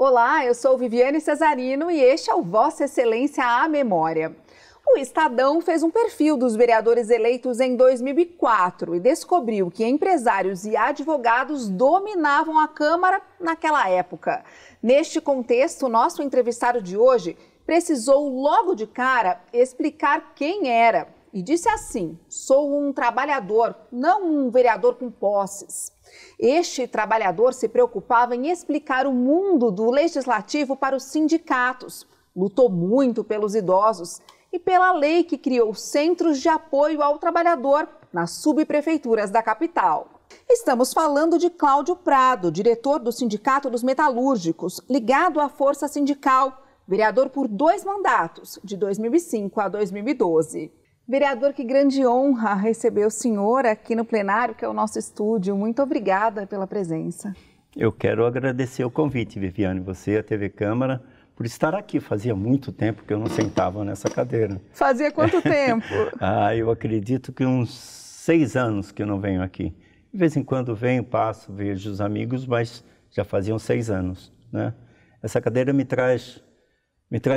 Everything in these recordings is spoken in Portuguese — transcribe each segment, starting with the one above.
Olá, eu sou Viviane Cesarino e este é o Vossa Excelência à Memória. O Estadão fez um perfil dos vereadores eleitos em 2004 e descobriu que empresários e advogados dominavam a Câmara naquela época. Neste contexto, nosso entrevistado de hoje precisou logo de cara explicar quem era e disse assim: sou um trabalhador, não um vereador com posses. Este trabalhador se preocupava em explicar o mundo do legislativo para os sindicatos, lutou muito pelos idosos e pela lei que criou centros de apoio ao trabalhador nas subprefeituras da capital. Estamos falando de Cláudio Prado, diretor do Sindicato dos Metalúrgicos, ligado à Força Sindical, vereador por 2 mandatos, de 2005 a 2012. Vereador, que grande honra receber o senhor aqui no plenário, que é o nosso estúdio. Muito obrigada pela presença. Eu quero agradecer o convite, Viviane, você, a TV Câmara, por estar aqui. Fazia muito tempo que eu não sentava nessa cadeira. Fazia quanto tempo? Eu acredito que uns 6 anos que eu não venho aqui. De vez em quando venho, passo, vejo os amigos, mas já faziam 6 anos, né? Essa cadeira me traz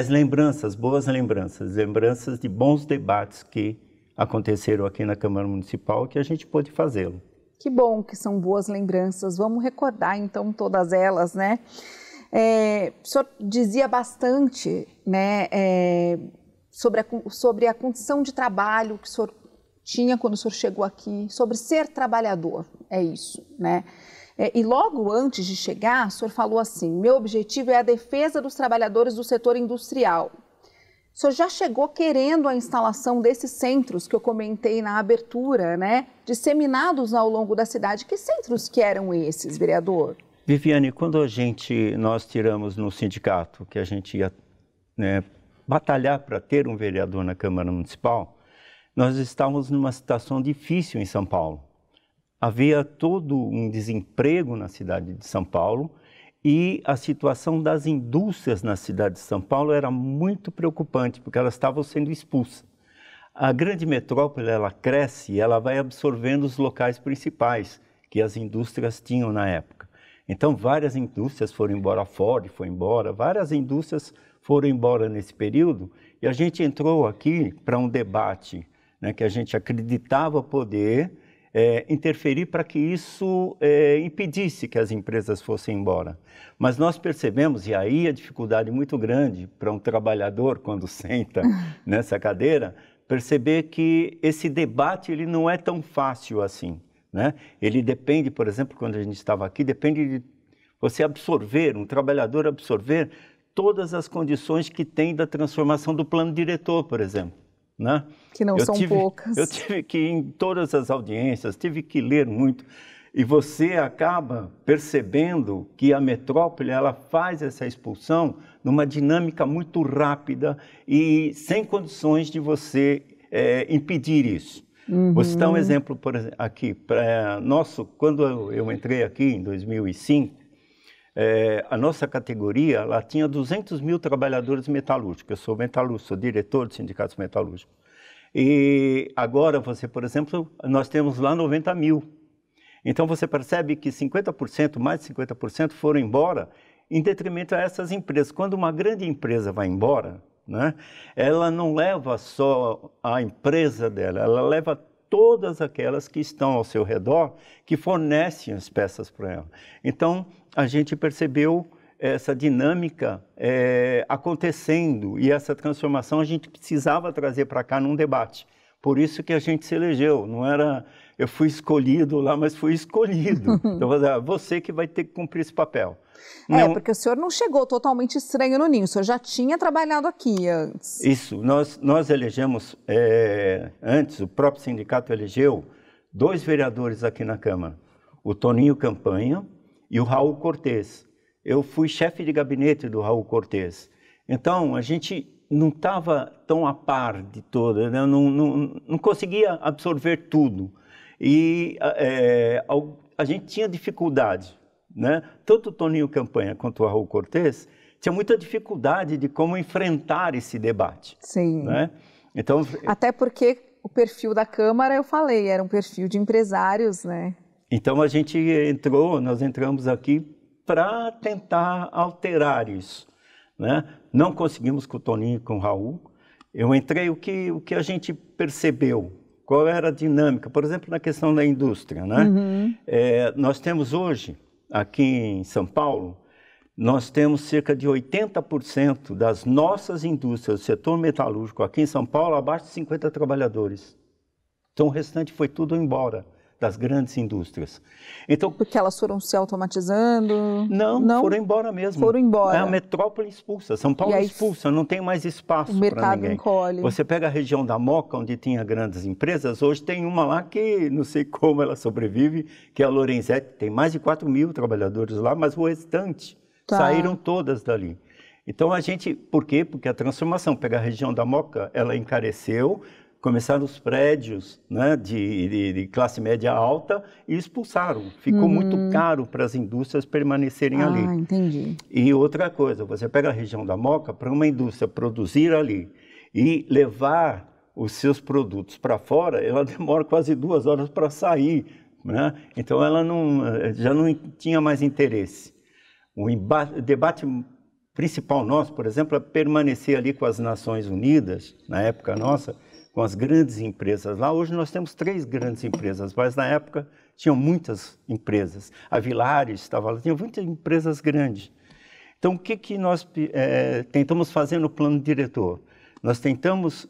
lembranças, boas lembranças de bons debates que aconteceram aqui na Câmara Municipal, que a gente pôde fazê-lo. Que bom que são boas lembranças. Vamos recordar, então, todas elas, né? O senhor dizia bastante, né, sobre a condição de trabalho que o senhor tinha quando o senhor chegou aqui, sobre ser trabalhador, é isso, né? E logo antes de chegar, o senhor falou assim: meu objetivo é a defesa dos trabalhadores do setor industrial. O senhor já chegou querendo a instalação desses centros que eu comentei na abertura, né? Disseminados ao longo da cidade. Que centros que eram esses, vereador? Viviane, quando nós tiramos no sindicato que a gente ia, né, batalhar para ter um vereador na Câmara Municipal, nós estávamos numa situação difícil em São Paulo. Havia todo um desemprego na cidade de São Paulo e a situação das indústrias na cidade de São Paulo era muito preocupante, porque elas estavam sendo expulsas. A grande metrópole, ela cresce e ela vai absorvendo os locais principais que as indústrias tinham na época. Então, várias indústrias foram embora, a Ford foi embora, várias indústrias foram embora nesse período e a gente entrou aqui para um debate, né, que a gente acreditava poder interferir para que isso impedisse que as empresas fossem embora. Mas nós percebemos, e aí a dificuldade muito grande para um trabalhador, quando senta nessa cadeira, perceber que esse debate ele não é tão fácil assim, né? Ele depende, por exemplo, quando a gente estava aqui, depende de você absorver, um trabalhador absorver todas as condições que tem da transformação do plano diretor, por exemplo. Né? Que não são poucas. Eu tive que ir em todas as audiências, tive que ler muito, e você acaba percebendo que a metrópole ela faz essa expulsão numa dinâmica muito rápida e sem condições de você impedir isso. Vou citar um exemplo aqui. Quando eu entrei aqui em 2005, a nossa categoria ela tinha 200 mil trabalhadores metalúrgicos. Eu sou metalúrgico, sou diretor de sindicatos metalúrgicos. E agora, por exemplo, nós temos lá 90 mil. Então, você percebe que 50%, mais de 50% foram embora em detrimento a essas empresas. Quando uma grande empresa vai embora, né, ela não leva só a empresa dela, ela leva todas aquelas que estão ao seu redor, que fornecem as peças para ela. Então, a gente percebeu essa dinâmica acontecendo e essa transformação a gente precisava trazer para cá num debate. Por isso que a gente se elegeu, não era eu fui escolhido lá, mas fui escolhido. Então, você que vai ter que cumprir esse papel. Porque o senhor não chegou totalmente estranho no ninho, o senhor já tinha trabalhado aqui antes. Isso, nós elegemos, antes o próprio sindicato elegeu 2 vereadores aqui na Câmara, o Toninho Campanha e o Raul Cortez. Eu fui chefe de gabinete do Raul Cortez. Então, a gente não estava tão a par de toda, né? Não conseguia absorver tudo. E a gente tinha dificuldade, né? Tanto o Toninho Campanha quanto o Raul Cortez tinha muita dificuldade de como enfrentar esse debate. Sim. Né? Então, até porque o perfil da Câmara, eu falei, era um perfil de empresários, né? Então nós entramos aqui para tentar alterar isso, né? Não conseguimos com o Toninho e com o Raul. Eu entrei, o que a gente percebeu, qual era a dinâmica, por exemplo, na questão da indústria, né? Nós temos hoje, aqui em São Paulo, nós temos cerca de 80% das nossas indústrias do setor metalúrgico aqui em São Paulo, abaixo de 50 trabalhadores. Então, o restante foi tudo embora das grandes indústrias. Então, porque elas foram se automatizando? Não, foram embora mesmo. Foram embora. É a metrópole expulsa, São Paulo expulsa, não tem mais espaço para ninguém. O mercado encolhe. Você pega a região da Moca, onde tinha grandes empresas, hoje tem uma lá que não sei como ela sobrevive, que é a Lorenzetti, tem mais de 4.000 trabalhadores lá, mas o restante saíram todas dali. Então por quê? Porque a transformação, pega a região da Moca, ela encareceu, começaram os prédios, né, de classe média alta e expulsaram. Ficou muito caro para as indústrias permanecerem ali. Entendi. E outra coisa, você pega a região da Moca, para uma indústria produzir ali e levar os seus produtos para fora, ela demora quase 2 horas para sair, né? Então ela já não tinha mais interesse. O debate principal nosso, por exemplo, é permanecer ali com as Nações Unidas, na época nossa, com as grandes empresas lá. Hoje nós temos 3 grandes empresas, mas na época tinham muitas empresas. A Villares estava lá, tinha muitas empresas grandes. Então, o que nós tentamos fazer no plano diretor? Nós tentamos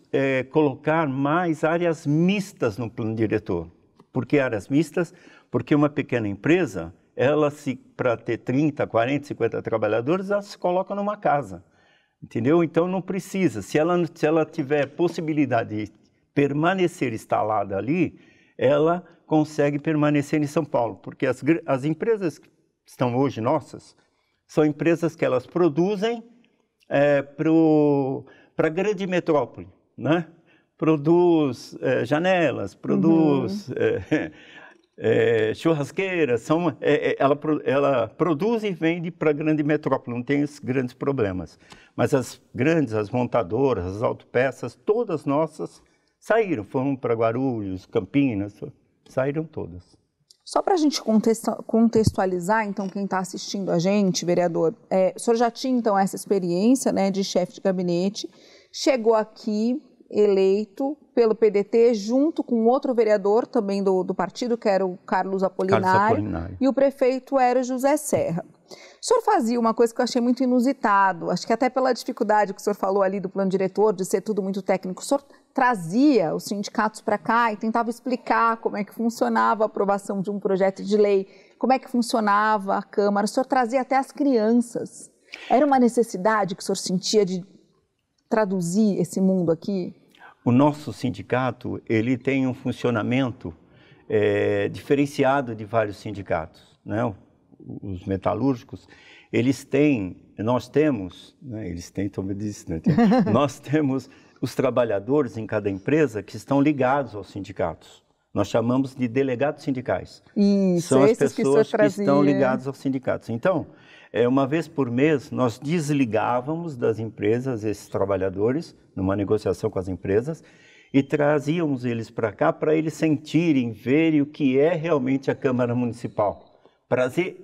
colocar mais áreas mistas no plano diretor. Por que áreas mistas? Porque uma pequena empresa, para ter 30, 40, 50 trabalhadores, ela se coloca numa casa. Entendeu? Então não precisa. Se ela tiver possibilidade de permanecer instalada ali, ela consegue permanecer em São Paulo. Porque as empresas que estão hoje nossas, são empresas que elas produzem para a grande metrópole, né? Produz janelas, produz churrasqueiras, ela produz e vende para a grande metrópole, não tem esses grandes problemas. Mas as montadoras, as autopeças, todas nossas saíram, foram para Guarulhos, Campinas, saíram todas. Só para a gente contextualizar, então, quem está assistindo a gente, vereador, o senhor já tinha, então, essa experiência, né, de chefe de gabinete, chegou aqui eleito pelo PDT, junto com outro vereador também do partido, que era o Carlos Apolinário, e o prefeito era o José Serra. O senhor fazia uma coisa que eu achei muito inusitado, acho que até pela dificuldade que o senhor falou ali do plano diretor, de ser tudo muito técnico, o senhor trazia os sindicatos para cá e tentava explicar como é que funcionava a aprovação de um projeto de lei, como é que funcionava a Câmara, o senhor trazia até as crianças. Era uma necessidade que o senhor sentia de traduzir esse mundo aqui? O nosso sindicato, ele tem um funcionamento diferenciado de vários sindicatos, né? Os metalúrgicos, nós temos os trabalhadores em cada empresa que estão ligados aos sindicatos. Nós chamamos de delegados sindicais. Isso, são as pessoas que estão ligadas aos sindicatos. Então, uma vez por mês, nós desligávamos das empresas esses trabalhadores, numa negociação com as empresas, e trazíamos eles para cá para eles sentirem, verem o que é realmente a Câmara Municipal,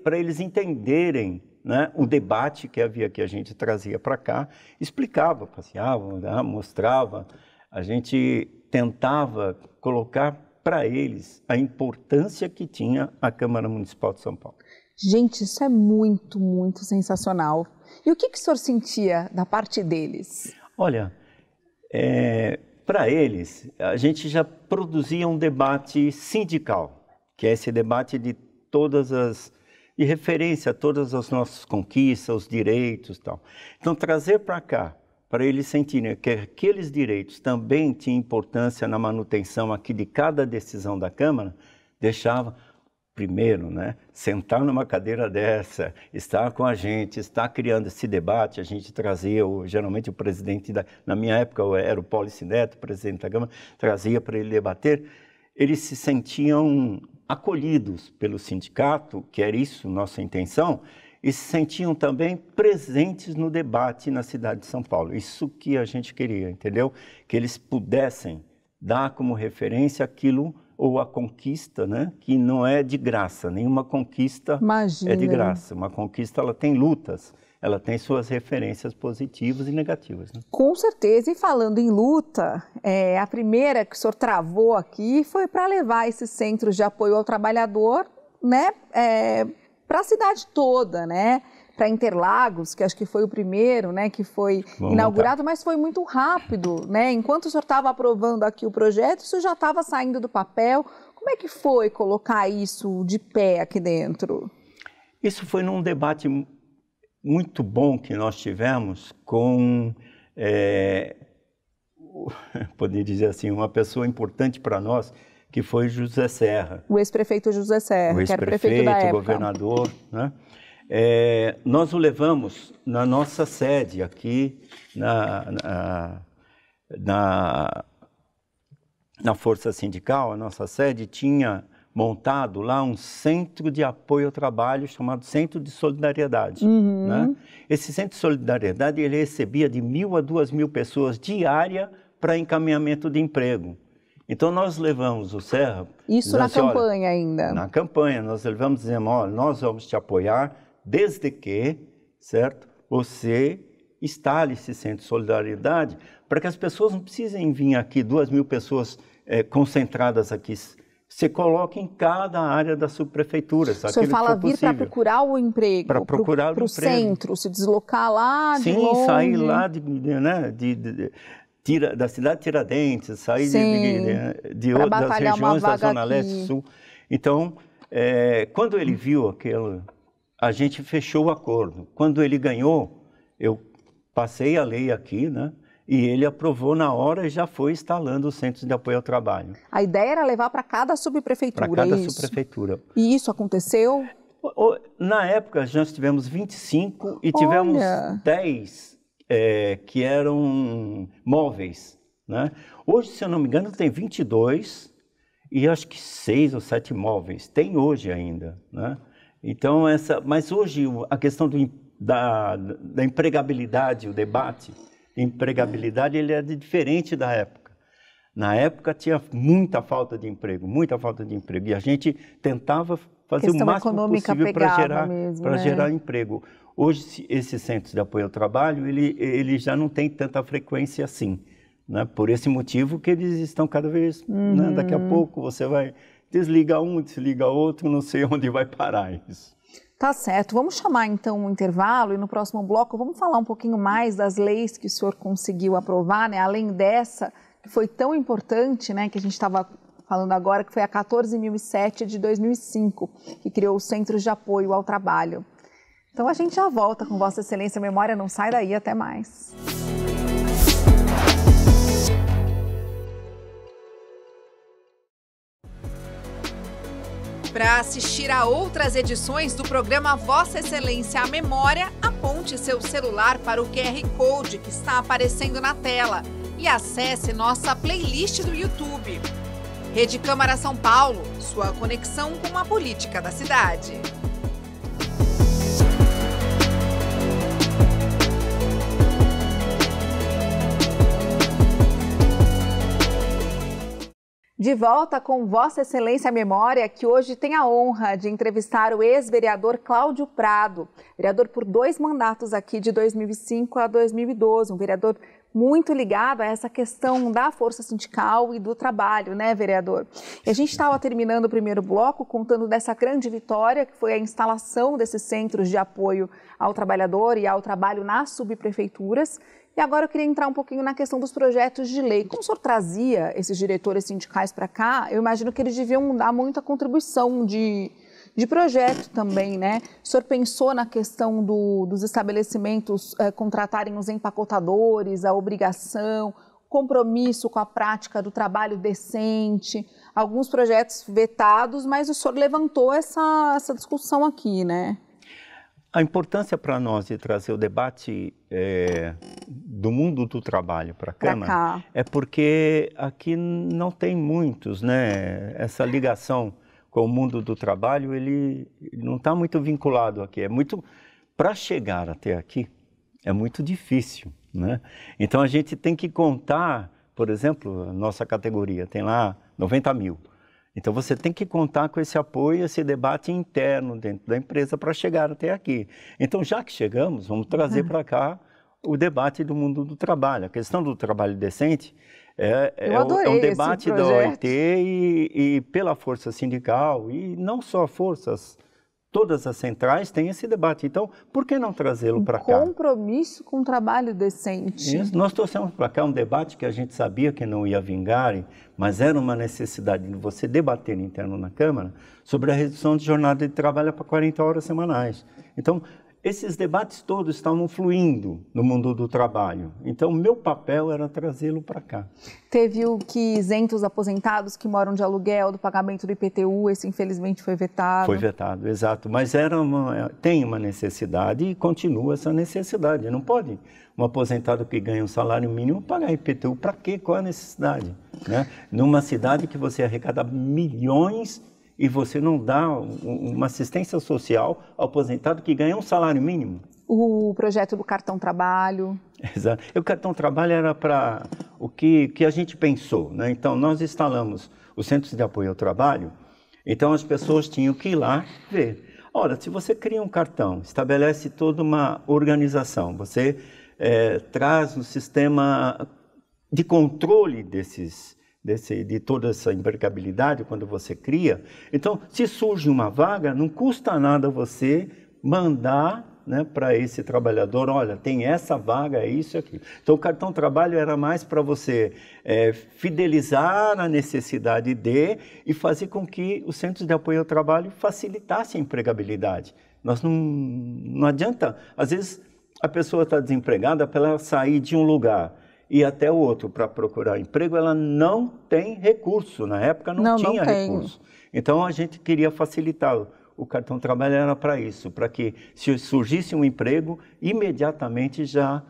para eles entenderem, né, o debate que havia, que a gente trazia para cá, explicava, passeava, mostrava, a gente tentava colocar para eles a importância que tinha a Câmara Municipal de São Paulo. Gente, isso é muito, muito sensacional. E o que o senhor sentia da parte deles? Olha, para eles, a gente já produzia um debate sindical, que é esse debate de referência a todas as nossas conquistas, os direitos e tal. Então, trazer para cá, para eles sentirem que aqueles direitos também tinham importância na manutenção aqui de cada decisão da Câmara, deixava, primeiro, né, sentar numa cadeira dessa, estar com a gente, estar criando esse debate, a gente trazia, geralmente o presidente, na minha época era o Paulice Neto, presidente da Câmara, trazia para ele debater, eles se sentiam acolhidos pelo sindicato, que era isso nossa intenção, e se sentiam também presentes no debate na cidade de São Paulo. Isso que a gente queria, entendeu? Que eles pudessem dar como referência aquilo ou a conquista, né? Que não é de graça, nenhuma conquista Imagina. é de graça. Uma conquista, ela tem lutas, ela tem suas referências positivas e negativas. Né? Com certeza, e falando em luta, a primeira que o senhor travou aqui foi para levar esses centros de apoio ao trabalhador, né, para a cidade toda, né? Para Interlagos, que acho que foi o primeiro, né, que foi inaugurado, mas foi muito rápido, né? Enquanto o senhor estava aprovando aqui o projeto, isso já estava saindo do papel. Como é que foi colocar isso de pé aqui dentro? Isso foi num debate muito bom que nós tivemos com, poderia dizer assim, uma pessoa importante para nós, que foi José Serra. O ex-prefeito José Serra, que era prefeito da época. O governador, né? Nós o levamos na nossa sede aqui na Força Sindical. A nossa sede tinha montado lá um centro de apoio ao trabalho chamado Centro de Solidariedade. Né? Esse Centro de Solidariedade ele recebia de 1.000 a 2.000 pessoas diária para encaminhamento de emprego. Então nós levamos o Serra... Isso na campanha ainda? Na campanha, nós levamos dizendo, olha, nós vamos te apoiar desde que, certo, você instale esse centro de solidariedade para que as pessoas não precisem vir aqui, 2.000 pessoas concentradas aqui. Você coloca em cada área da subprefeitura. O senhor fala vir para procurar o emprego, para procurar para o centro, se deslocar lá de longe. Sim, sair lá da cidade de Tiradentes, sair das regiões da Zona Leste e Sul. Então, quando ele viu aquilo, a gente fechou o acordo. Quando ele ganhou, eu passei a lei aqui, né? E ele aprovou na hora e já foi instalando os centros de apoio ao trabalho. A ideia era levar para cada subprefeitura, para cada subprefeitura. E isso aconteceu? Na época, nós tivemos 25 e tivemos 10 que eram móveis. Né? Hoje, se eu não me engano, tem 22 e acho que 6 ou 7 móveis. Tem hoje ainda, né? Então, mas hoje a questão da empregabilidade, o debate, empregabilidade, ele é diferente da época. Na época tinha muita falta de emprego, e a gente tentava fazer o máximo possível para gerar emprego. Hoje, esses centros de apoio ao trabalho, ele já não tem tanta frequência assim, né? Por esse motivo que eles estão cada vez, né? Daqui a pouco você vai... Desliga um, desliga outro, não sei onde vai parar isso. Tá certo. Vamos chamar então um intervalo e no próximo bloco vamos falar um pouquinho mais das leis que o senhor conseguiu aprovar, né? Além dessa, que foi tão importante, né? Que a gente estava falando agora, que foi a 14.007 de 2005, que criou os Centros de Apoio ao Trabalho. Então a gente já volta com Vossa Excelência. Memória não sai daí, até mais. Para assistir a outras edições do programa Vossa Excelência a Memória, aponte seu celular para o QR Code que está aparecendo na tela e acesse nossa playlist do YouTube. Rede Câmara São Paulo, sua conexão com a política da cidade. De volta com Vossa Excelência a Memória, que hoje tem a honra de entrevistar o ex-vereador Cláudio Prado, vereador por 2 mandatos aqui de 2005 a 2012, um vereador muito ligado a essa questão da força sindical e do trabalho, né, vereador? E a gente estava terminando o primeiro bloco contando dessa grande vitória, que foi a instalação desses centros de apoio ao trabalhador e ao trabalho nas subprefeituras. E agora eu queria entrar um pouquinho na questão dos projetos de lei. Como o senhor trazia esses diretores sindicais para cá, eu imagino que eles deviam dar muita contribuição de projeto também, né? O senhor pensou na questão dos estabelecimentos contratarem os empacotadores, a obrigação, compromisso com a prática do trabalho decente, alguns projetos vetados, mas o senhor levantou essa discussão aqui, né? A importância para nós de trazer o debate do mundo do trabalho para a Câmara é porque aqui não tem muitos, né? Essa ligação com o mundo do trabalho, ele não está muito vinculado aqui. Para chegar até aqui, é muito difícil, né? Então a gente tem que contar, por exemplo, a nossa categoria tem lá 90 mil. Então você tem que contar com esse apoio, esse debate interno dentro da empresa para chegar até aqui. Então, já que chegamos, vamos trazer para cá o debate do mundo do trabalho. A questão do trabalho decente é um debate da OIT e pela força sindical, e não só forças, todas as centrais têm esse debate. Então, por que não trazê-lo para cá? Compromisso com o trabalho decente. Isso. Nós trouxemos para cá um debate que a gente sabia que não ia vingar, mas era uma necessidade de você debater interno na Câmara sobre a redução de jornada de trabalho para 40 horas semanais. Então, esses debates todos estavam fluindo no mundo do trabalho. Então, meu papel era trazê-lo para cá. Teve o que isenta os aposentados que moram de aluguel do pagamento do IPTU, esse infelizmente foi vetado. Foi vetado, exato. Mas tem uma necessidade e continua essa necessidade. Não pode um aposentado que ganha um salário mínimo pagar IPTU. Para quê? Qual a necessidade? Né? Numa cidade que você arrecada milhões e você não dá uma assistência social ao aposentado que ganha um salário mínimo. O projeto do cartão trabalho. Exato. O cartão trabalho era para o que a gente pensou, né? Então, nós instalamos os centros de apoio ao trabalho, então as pessoas tinham que ir lá ver. Ora, se você cria um cartão, estabelece toda uma organização, você traz um sistema de controle de toda essa empregabilidade quando você cria. Então, se surge uma vaga, não custa nada você mandar, né, para esse trabalhador, olha, tem essa vaga, isso e aquilo. Então, o cartão trabalho era mais para você fidelizar a necessidade e fazer com que os centros de apoio ao trabalho facilitassem a empregabilidade. Não adianta, às vezes a pessoa está desempregada, para ela sair de um lugar e até o outro para procurar emprego, ela não tem recurso. Na época não tinha recurso. Então, a gente queria facilitar. O cartão trabalho era para isso, para que se surgisse um emprego, imediatamente já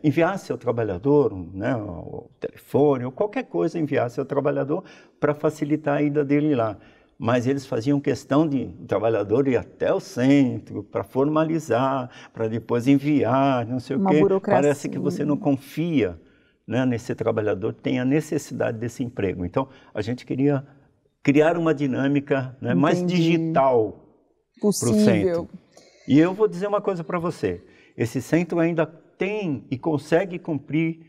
enviasse ao trabalhador, né, o telefone ou qualquer coisa, enviasse ao trabalhador para facilitar a ida dele lá. Mas eles faziam questão de o trabalhador ir até o centro para formalizar, para depois enviar, não sei o quê. Burocracia. Parece que você não confia, né, nesse trabalhador, tem a necessidade desse emprego. Então, a gente queria criar uma dinâmica, né, mais digital para o centro. E eu vou dizer uma coisa para você, esse centro ainda tem e consegue cumprir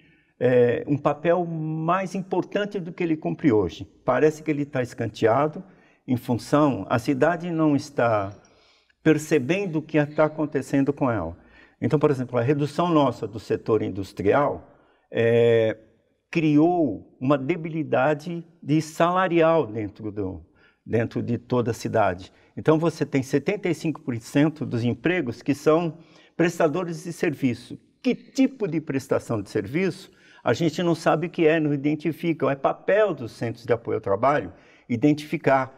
um papel mais importante do que ele cumpre hoje. Parece que ele está escanteado, em função, a cidade não está percebendo o que está acontecendo com ela. Então, por exemplo, a redução nossa do setor industrial criou uma debilidade salarial dentro de toda a cidade. Então, você tem 75% dos empregos que são prestadores de serviço. Que tipo de prestação de serviço? A gente não sabe o que não identifica. É papel dos centros de apoio ao trabalho identificar,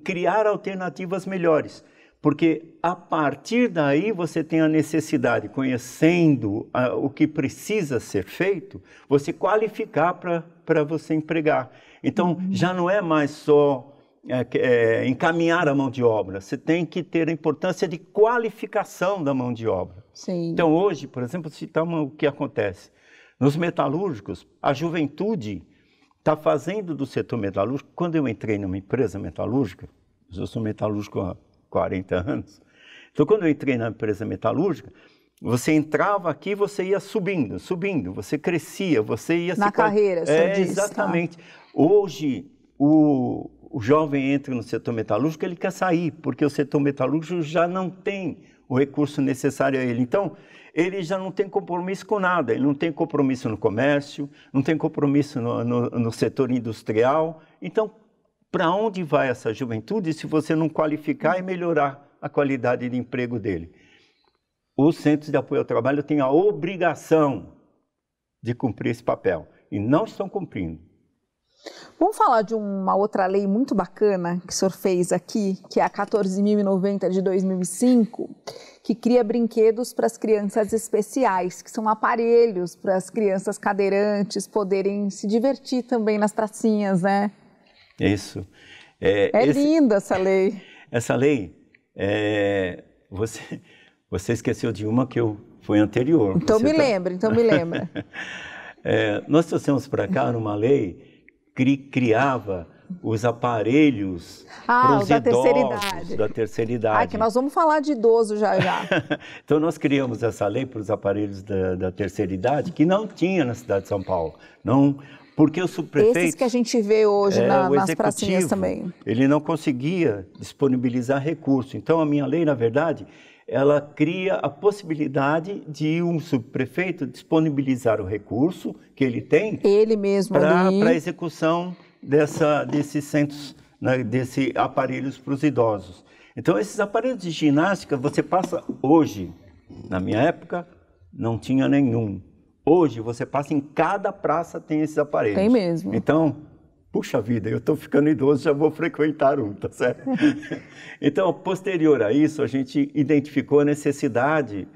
criar alternativas melhores. Porque a partir daí você tem a necessidade, conhecendo o que precisa ser feito, você qualificar para você empregar. Então, já não é mais só encaminhar a mão de obra, você tem que ter a importância de qualificação da mão de obra. Sim. Então, hoje, por exemplo, citamos o que acontece. Nos metalúrgicos, a juventude está fazendo do setor metalúrgico. Quando eu entrei numa empresa metalúrgica, eu sou metalúrgico há 40 anos, então quando eu entrei na empresa metalúrgica, você entrava aqui, você ia subindo, você crescia, você ia... Na carreira, você diz, exatamente. Tá? Hoje, o jovem entra no setor metalúrgico, ele quer sair, porque o setor metalúrgico já não tem o recurso necessário a ele. Então, ele já não tem compromisso com nada, ele não tem compromisso no comércio, não tem compromisso no setor industrial. Então, para onde vai essa juventude se você não qualificar e melhorar a qualidade de emprego dele? Os centros de apoio ao trabalho têm a obrigação de cumprir esse papel e não estão cumprindo. Vamos falar de uma outra lei muito bacana que o senhor fez aqui, que é a 14.090 de 2005, que cria brinquedos para as crianças especiais, que são aparelhos para as crianças cadeirantes poderem se divertir também nas pracinhas, né? Isso. Linda essa lei. Essa lei, você esqueceu de uma que foi anterior. Então me lembra. Nós trouxemos para cá uma lei que criava os aparelhos para os idosos da terceira idade. Que nós vamos falar de idoso já já. Então nós criamos essa lei para os aparelhos da terceira idade que não tinha na cidade de São Paulo. Não, porque o subprefeito... Esses que a gente vê hoje nas pracinhas também. Ele não conseguia disponibilizar recurso. Então a minha lei, na verdade, ela cria a possibilidade de um subprefeito disponibilizar o recurso que ele tem ele mesmo para a execução desses centros, né, desses aparelhos para os idosos. Então, esses aparelhos de ginástica, você passa hoje, na minha época, não tinha nenhum. Hoje, você passa em cada praça tem esses aparelhos. Tem mesmo. Então, puxa vida, eu estou ficando idoso, já vou frequentar um, tá certo? Então, posterior a isso, a gente identificou a necessidade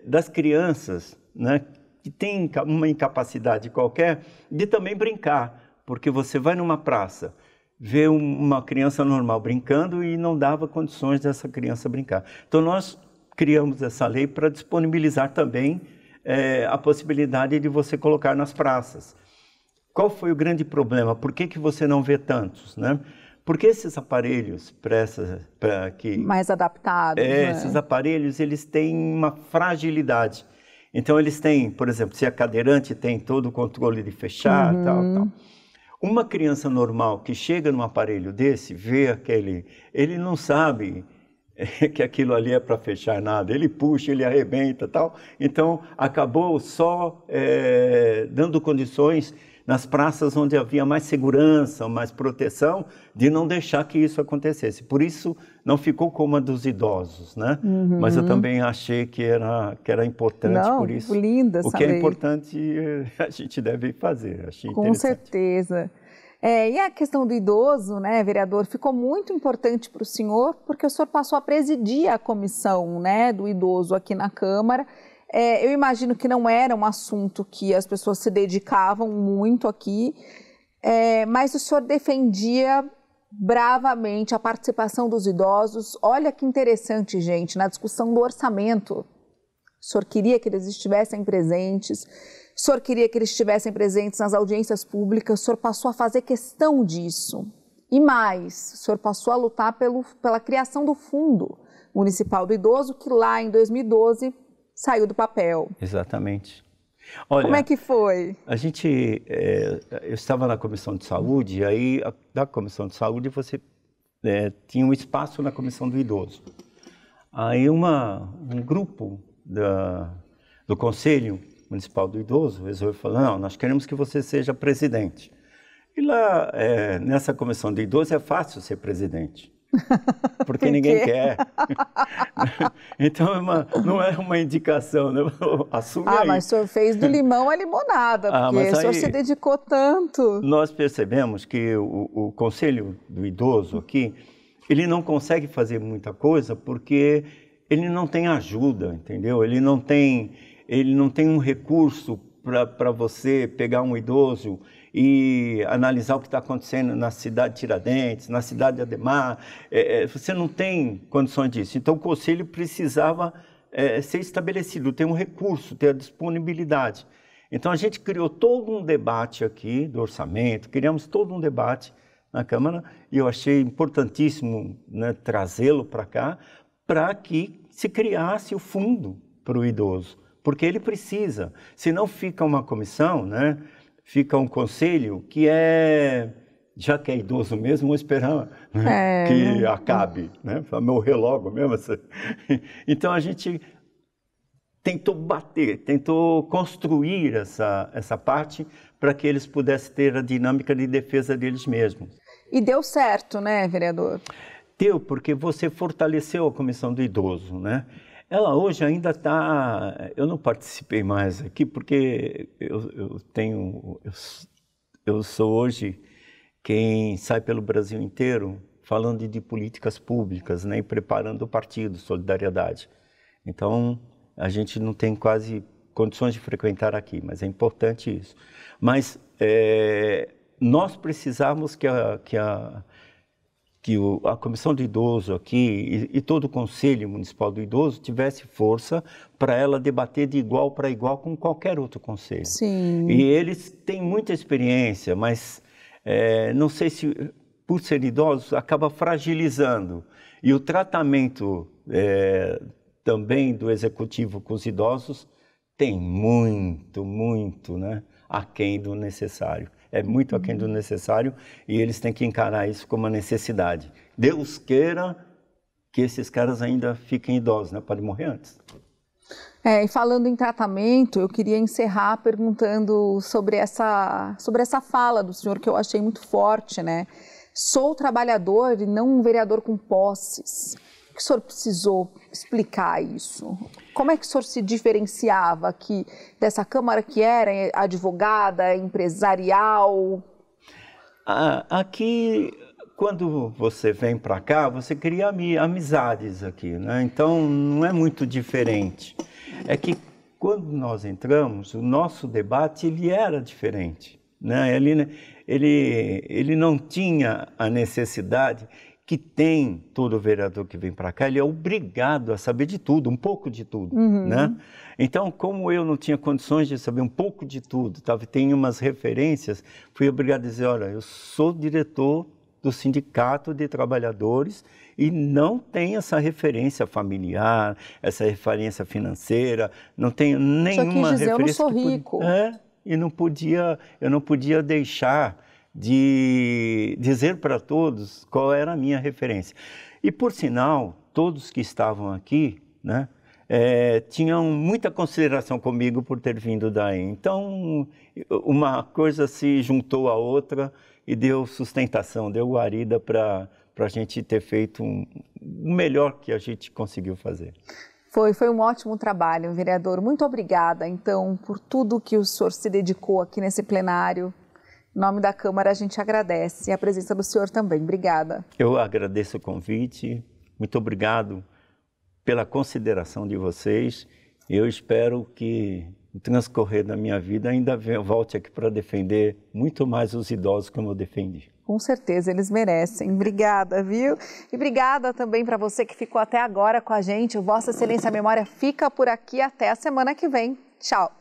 das crianças, né, que têm uma incapacidade qualquer, de também brincar. Porque você vai numa praça, vê uma criança normal brincando e não dava condições dessa criança brincar. Então, nós criamos essa lei para disponibilizar também a possibilidade de você colocar nas praças. Qual foi o grande problema? Por que você não vê tantos, né? Porque esses aparelhos mais adaptados, né? Esses aparelhos, eles têm uma fragilidade. Então, eles têm, por exemplo, se é cadeirante, tem todo o controle de fechar, tal. Uma criança normal que chega num aparelho desse, vê ele não sabe que aquilo ali é para fechar nada, ele puxa, ele arrebenta, tal. Então, acabou só dando condições nas praças onde havia mais segurança, mais proteção, de não deixar que isso acontecesse. Por isso, não ficou como a dos idosos, né? Mas eu também achei que era importante, por isso. Linda essa o que lei. É importante, a gente deve fazer. Achei Com certeza. E a questão do idoso, né, vereador, ficou muito importante para o senhor, porque o senhor passou a presidir a comissão, né, do idoso aqui na Câmara. Eu imagino que não era um assunto que as pessoas se dedicavam muito aqui, mas o senhor defendia bravamente a participação dos idosos. Olha que interessante, gente, na discussão do orçamento. O senhor queria que eles estivessem presentes, o senhor queria que eles estivessem presentes nas audiências públicas, o senhor passou a fazer questão disso. E mais, o senhor passou a lutar pela criação do Fundo Municipal do Idoso, que lá em 2012... saiu do papel. Exatamente. Olha, como é que foi? Eu estava na Comissão de Saúde, e aí da Comissão de Saúde você tinha um espaço na Comissão do Idoso. Aí um grupo do Conselho Municipal do Idoso resolveu falar, não, nós queremos que você seja presidente. E lá, nessa Comissão do Idoso, é fácil ser presidente. Porque ninguém quer. Então não é uma indicação, né? Assume aí. Mas o senhor fez do limão a limonada, porque o senhor se dedicou tanto. Nós percebemos que o Conselho do Idoso aqui, ele não consegue fazer muita coisa porque ele não tem ajuda, entendeu? Ele não tem um recurso para você pegar um idoso e analisar o que está acontecendo na cidade de Tiradentes, na cidade de Ademar. Você não tem condições disso. Então, o Conselho precisava ser estabelecido, ter um recurso, ter a disponibilidade. Então, a gente criou todo um debate aqui do orçamento, criamos todo um debate na Câmara, e eu achei importantíssimo, né, trazê-lo para cá, para que se criasse o fundo para o idoso, porque ele precisa. Senão fica uma comissão, né? Fica um conselho que já que é idoso mesmo, vou esperar, né, que acabe, né? Morrer logo mesmo. Então a gente tentou construir essa parte para que eles pudessem ter a dinâmica de defesa deles mesmos. E deu certo, né, vereador? Deu, porque você fortaleceu a Comissão do Idoso, né? Ela hoje ainda está... Eu não participei mais aqui porque eu sou hoje quem sai pelo Brasil inteiro falando de políticas públicas, né, e preparando o partido Solidariedade. Então, a gente não tem quase condições de frequentar aqui, mas é importante isso. Mas nós precisamos que a Comissão do Idoso aqui e todo o Conselho Municipal do Idoso tivesse força para ela debater de igual para igual com qualquer outro conselho. Sim. E eles têm muita experiência, mas não sei se por ser idosos acaba fragilizando. E o tratamento também do executivo com os idosos tem muito, né, aquém do necessário. É muito aquém do necessário e eles têm que encarar isso como uma necessidade. Deus queira que esses caras ainda fiquem idosos, né? Podem morrer antes. E falando em tratamento, eu queria encerrar perguntando sobre essa fala do senhor que eu achei muito forte, né? Sou trabalhador e não um vereador com posses. O que o senhor precisou explicar isso? Como é que o senhor se diferenciava aqui dessa Câmara que era advogada, empresarial? Aqui, quando você vem para cá, você cria amizades aqui, né? Então, não é muito diferente. É que quando nós entramos, o nosso debate ele era diferente, né? Ele não tinha a necessidade que tem todo vereador que vem para cá, ele é obrigado a saber de tudo, um pouco de tudo, né? Então, como eu não tinha condições de saber um pouco de tudo, tem umas referências, fui obrigado a dizer, olha, eu sou diretor do Sindicato de Trabalhadores e não tem essa referência familiar, essa referência financeira, não tenho nenhuma referência. Eu não sou rico. E eu não podia deixar de dizer para todos qual era a minha referência. E, por sinal, todos que estavam aqui, né, tinham muita consideração comigo por ter vindo daí. Então, uma coisa se juntou à outra e deu sustentação, deu guarida para a gente ter feito o melhor que a gente conseguiu fazer. Foi um ótimo trabalho, vereador. Muito obrigada, então, por tudo que o senhor se dedicou aqui nesse plenário. Em nome da Câmara, a gente agradece. E a presença do senhor também. Obrigada. Eu agradeço o convite. Muito obrigado pela consideração de vocês. Eu espero que, no transcorrer da minha vida, ainda volte aqui para defender muito mais os idosos como eu defendi. Com certeza, eles merecem. Obrigada, viu? E obrigada também para você que ficou até agora com a gente. O Vossa Excelência Memória fica por aqui até a semana que vem. Tchau.